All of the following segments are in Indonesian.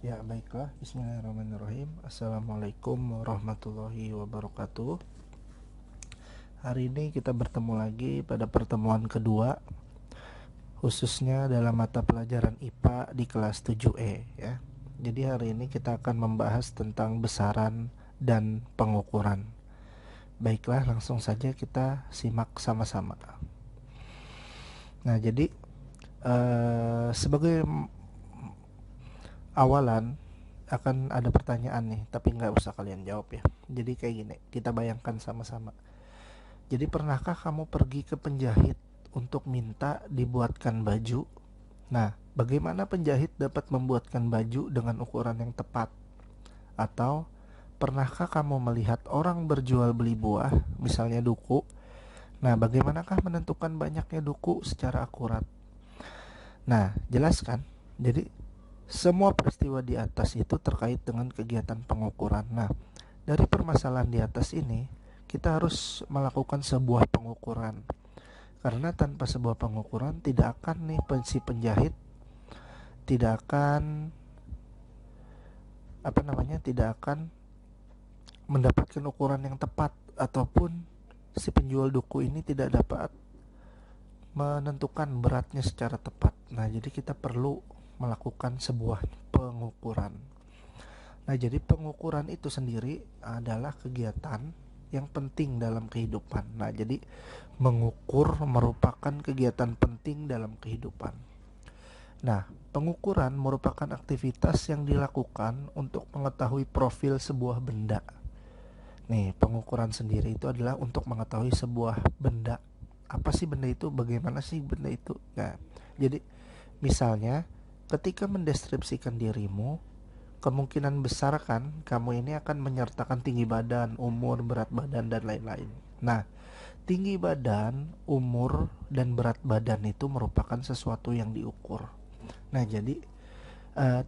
Ya, baiklah. Bismillahirrahmanirrahim. Assalamualaikum warahmatullahi wabarakatuh. Hari ini kita bertemu lagi pada pertemuan kedua, khususnya dalam mata pelajaran IPA di kelas 7E ya. Jadi hari ini kita akan membahas tentang besaran dan pengukuran. Baiklah, langsung saja kita simak sama-sama. Nah, jadi sebagai awalan akan ada pertanyaan nih, tapi nggak usah kalian jawab ya. Jadi kayak gini, kita bayangkan sama-sama. Jadi pernahkah kamu pergi ke penjahit untuk minta dibuatkan baju? Nah, bagaimana penjahit dapat membuatkan baju dengan ukuran yang tepat? Atau pernahkah kamu melihat orang berjual beli buah, misalnya duku? Nah, bagaimanakah menentukan banyaknya duku secara akurat? Nah, jelaskan. Jadi semua peristiwa di atas itu terkait dengan kegiatan pengukuran. Nah, dari permasalahan di atas ini, kita harus melakukan sebuah pengukuran. Karena tanpa sebuah pengukuran tidak akan nih si penjahit tidak akan tidak akan mendapatkan ukuran yang tepat, ataupun si penjual duku ini tidak dapat menentukan beratnya secara tepat. Nah, jadi kita perlu melakukan sebuah pengukuran. Nah, jadi pengukuran itu sendiri adalah kegiatan yang penting dalam kehidupan. Nah, jadi mengukur merupakan kegiatan penting dalam kehidupan. Nah, pengukuran merupakan aktivitas yang dilakukan untuk mengetahui profil sebuah benda. Nih, pengukuran sendiri itu adalah untuk mengetahui sebuah benda. Apa sih benda itu? Bagaimana sih benda itu? Nah, jadi misalnya ketika mendeskripsikan dirimu, kemungkinan besar kan kamu ini akan menyertakan tinggi badan, umur, berat badan, dan lain-lain. Nah, tinggi badan, umur, dan berat badan itu merupakan sesuatu yang diukur. Nah, jadi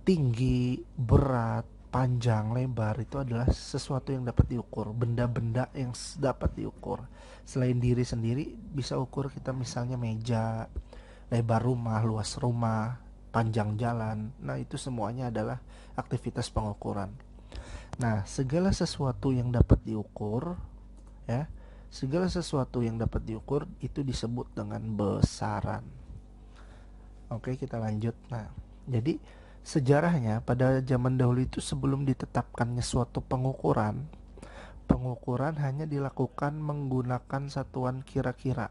tinggi, berat, panjang, lebar itu adalah sesuatu yang dapat diukur, benda-benda yang dapat diukur. Selain diri sendiri, bisa ukur kita misalnya meja, lebar rumah, luas rumah, panjang jalan. Nah, itu semuanya adalah aktivitas pengukuran. Nah, segala sesuatu yang dapat diukur, ya, segala sesuatu yang dapat diukur itu disebut dengan besaran. Oke, kita lanjut. Nah, jadi sejarahnya pada zaman dahulu itu sebelum ditetapkannya suatu pengukuran, pengukuran hanya dilakukan menggunakan satuan kira-kira.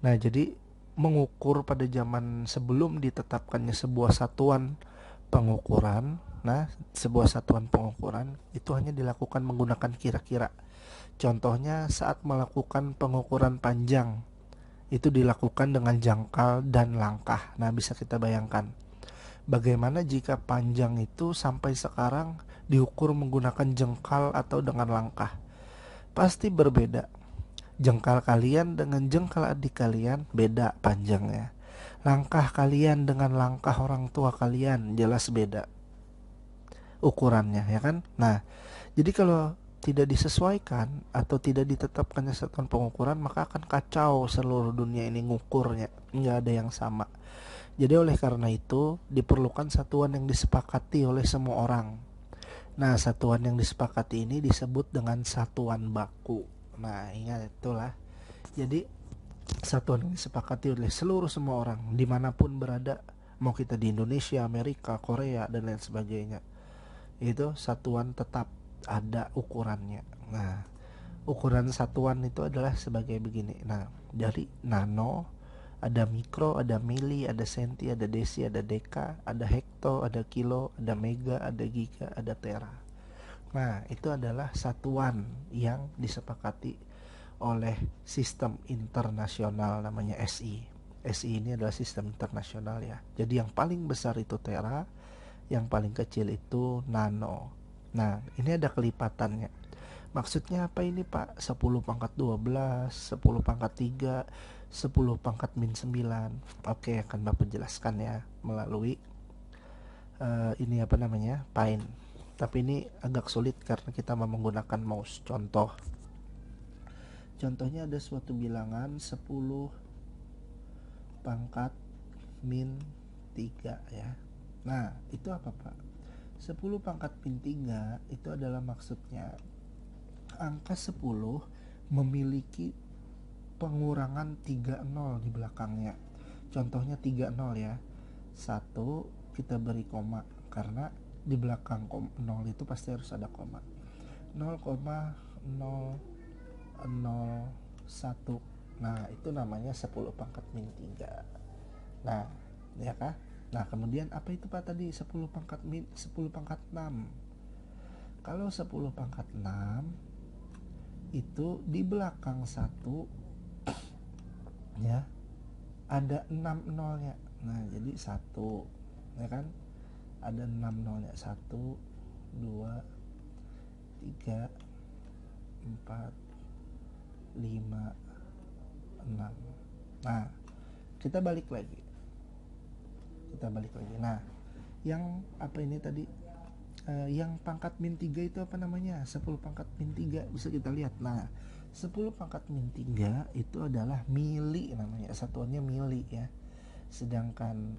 Nah, jadi mengukur pada zaman sebelum ditetapkannya sebuah satuan pengukuran, nah, sebuah satuan pengukuran itu hanya dilakukan menggunakan kira-kira. Contohnya saat melakukan pengukuran panjang, itu dilakukan dengan jangkal dan langkah. Nah, bisa kita bayangkan bagaimana jika panjang itu sampai sekarang diukur menggunakan jengkal atau dengan langkah. Pasti berbeda. Jengkal kalian dengan jengkal adik kalian beda panjangnya. Langkah kalian dengan langkah orang tua kalian jelas beda ukurannya, ya kan? Nah, jadi kalau tidak disesuaikan atau tidak ditetapkannya satuan pengukuran, maka akan kacau seluruh dunia ini ngukurnya, nggak ada yang sama. Jadi oleh karena itu diperlukan satuan yang disepakati oleh semua orang. Nah, satuan yang disepakati ini disebut dengan satuan baku. Nah, ingat itulah. Jadi satuan yang disepakati oleh seluruh semua orang dimanapun berada, mau kita di Indonesia, Amerika, Korea, dan lain sebagainya, itu satuan tetap ada ukurannya. Nah, ukuran satuan itu adalah sebagai begini. Nah, dari nano, ada mikro, ada mili, ada senti, ada desi, ada deka, ada hekto, ada kilo, ada mega, ada giga, ada tera. Nah, itu adalah satuan yang disepakati oleh sistem internasional namanya SI. SI ini adalah sistem internasional ya. Jadi yang paling besar itu tera, yang paling kecil itu nano. Nah, ini ada kelipatannya. Maksudnya apa ini, Pak? 10 pangkat 12, 10 pangkat 3, 10 pangkat min 9. Oke, akan Bapak jelaskan ya melalui ini apa namanya? Paint. Tapi ini agak sulit karena kita mau menggunakan mouse. Contohnya ada suatu bilangan 10 pangkat min 3 ya. Nah, itu apa, Pak? 10 pangkat min 3 itu adalah maksudnya angka 10 memiliki pengurangan 3 nol di belakangnya. Contohnya 3 nol ya. 1 kita beri koma karena di belakang 0 itu pasti harus ada koma. 0,001. Nah, itu namanya 10 pangkat min 3. Nah, ya kah? Nah, kemudian apa itu Pak tadi? 10 pangkat 6. Kalau 10 pangkat 6 itu di belakang 1 ya ada 6 nolnya. Nah, jadi 1 ya kan? Ada 6 nolnya. 1 2 3 4 5 6. Nah, kita balik lagi. Nah, yang apa ini tadi? Yang pangkat min 3 itu apa namanya? 10 pangkat min 3 bisa kita lihat. Nah, 10 pangkat min 3 itu adalah mili namanya. Satuannya mili ya. Sedangkan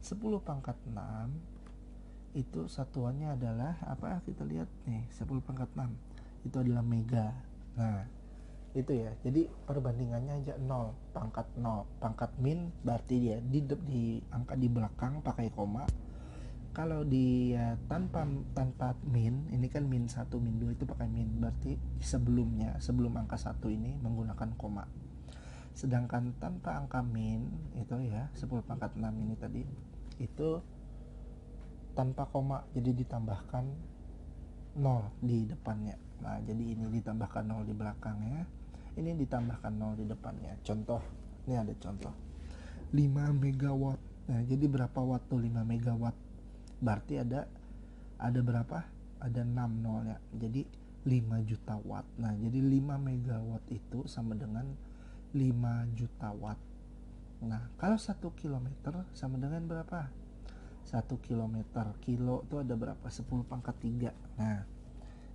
10 pangkat 6 itu satuannya adalah apa? Kita lihat nih, 10 pangkat 6 itu adalah mega. Nah, itu ya. Jadi perbandingannya aja 0, pangkat 0. Pangkat min berarti dia di angka di belakang pakai koma. Kalau dia tanpa min, ini kan min 1, min 2 itu pakai min, berarti sebelum angka 1 ini menggunakan koma. Sedangkan tanpa angka min itu ya 10 pangkat 6 ini tadi itu tanpa koma, jadi ditambahkan 0 di depannya. Nah, jadi ini ditambahkan 0 di belakangnya, ini ditambahkan 0 di depannya. Contoh, ini ada contoh 5 megawatt. Nah, jadi berapa watt tuh 5 megawatt? Berarti ada berapa? Ada 6 nolnya. Jadi 5 juta watt. Nah, jadi 5 megawatt itu sama dengan 5 juta watt. Nah, kalau 1 kilometer sama dengan berapa? 1 kilometer. Kilo itu ada berapa? 10 pangkat 3. Nah,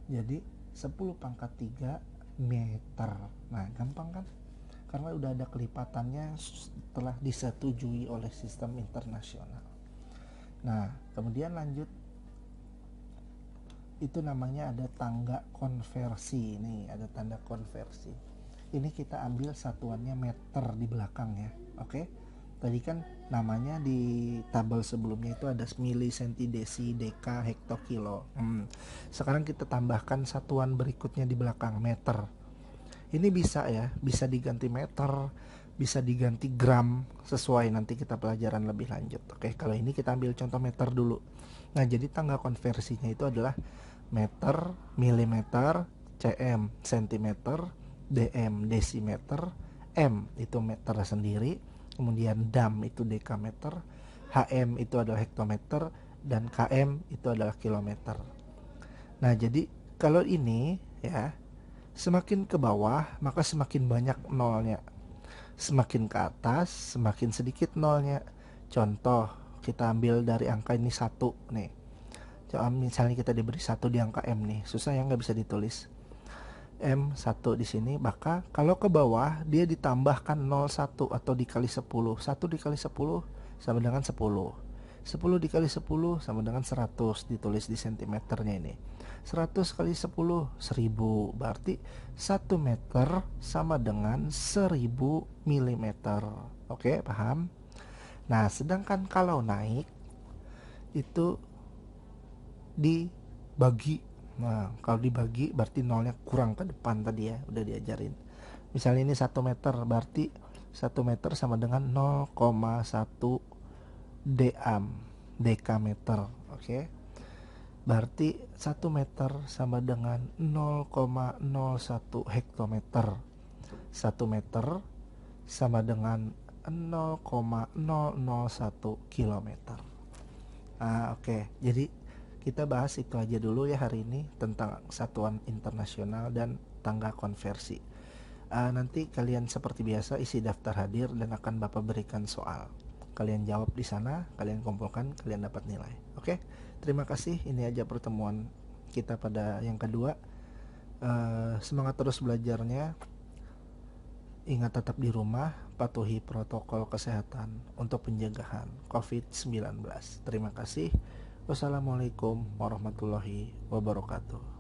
jadi 10 pangkat 3 meter. Nah, gampang kan? Karena udah ada kelipatannya setelah disetujui oleh sistem internasional. Nah, kemudian lanjut, itu namanya ada tangga konversi. Ini ada tanda konversi. Ini kita ambil satuannya meter di belakang ya. Oke. Tadi kan namanya di tabel sebelumnya itu ada mili, senti, desi, deka, hekto, kilo. Sekarang kita tambahkan satuan berikutnya di belakang, meter. Ini bisa ya, bisa diganti meter, bisa diganti gram, sesuai nanti kita pelajaran lebih lanjut. Oke, kalau ini kita ambil contoh meter dulu. Nah, jadi tangga konversinya itu adalah meter, milimeter, cm, sentimeter, dm, desimeter, m itu meter sendiri, kemudian dam itu dekameter, hm itu adalah hektometer, dan km itu adalah kilometer. Nah, jadi kalau ini ya, semakin ke bawah maka semakin banyak nolnya. Semakin ke atas semakin sedikit nolnya. Contoh, kita ambil dari angka ini 1 nih. Coba misalnya kita diberi 1 di angka M nih. Susah ya, nggak bisa ditulis. M1 di sini, maka kalau ke bawah dia ditambahkan 01 atau dikali 10. 1 dikali 10 sama dengan 10. 10 dikali 10 sama dengan 100, ditulis di sentimeternya ini. 100 kali 10 1000, berarti 1 meter sama dengan 1000 milimeter. Oke, paham? Nah, sedangkan kalau naik itu dibagi. Nah, kalau dibagi berarti nolnya kurang ke depan tadi ya, udah diajarin. Misalnya ini 1 meter, berarti 1 meter sama dengan 0,1 dekameter. Oke. Berarti 1 meter sama dengan 0,01 hektometer. 1 meter sama dengan 0,001 kilometer. Oke. Jadi kita bahas itu aja dulu ya hari ini tentang satuan internasional dan tangga konversi. Nanti kalian seperti biasa isi daftar hadir dan akan Bapak berikan soal. Kalian jawab di sana, kalian kumpulkan, kalian dapat nilai. Oke, terima kasih. Ini aja pertemuan kita pada yang kedua. Semangat terus belajarnya. Ingat tetap di rumah, patuhi protokol kesehatan untuk pencegahan COVID-19. Terima kasih. Wassalamualaikum warahmatullahi wabarakatuh.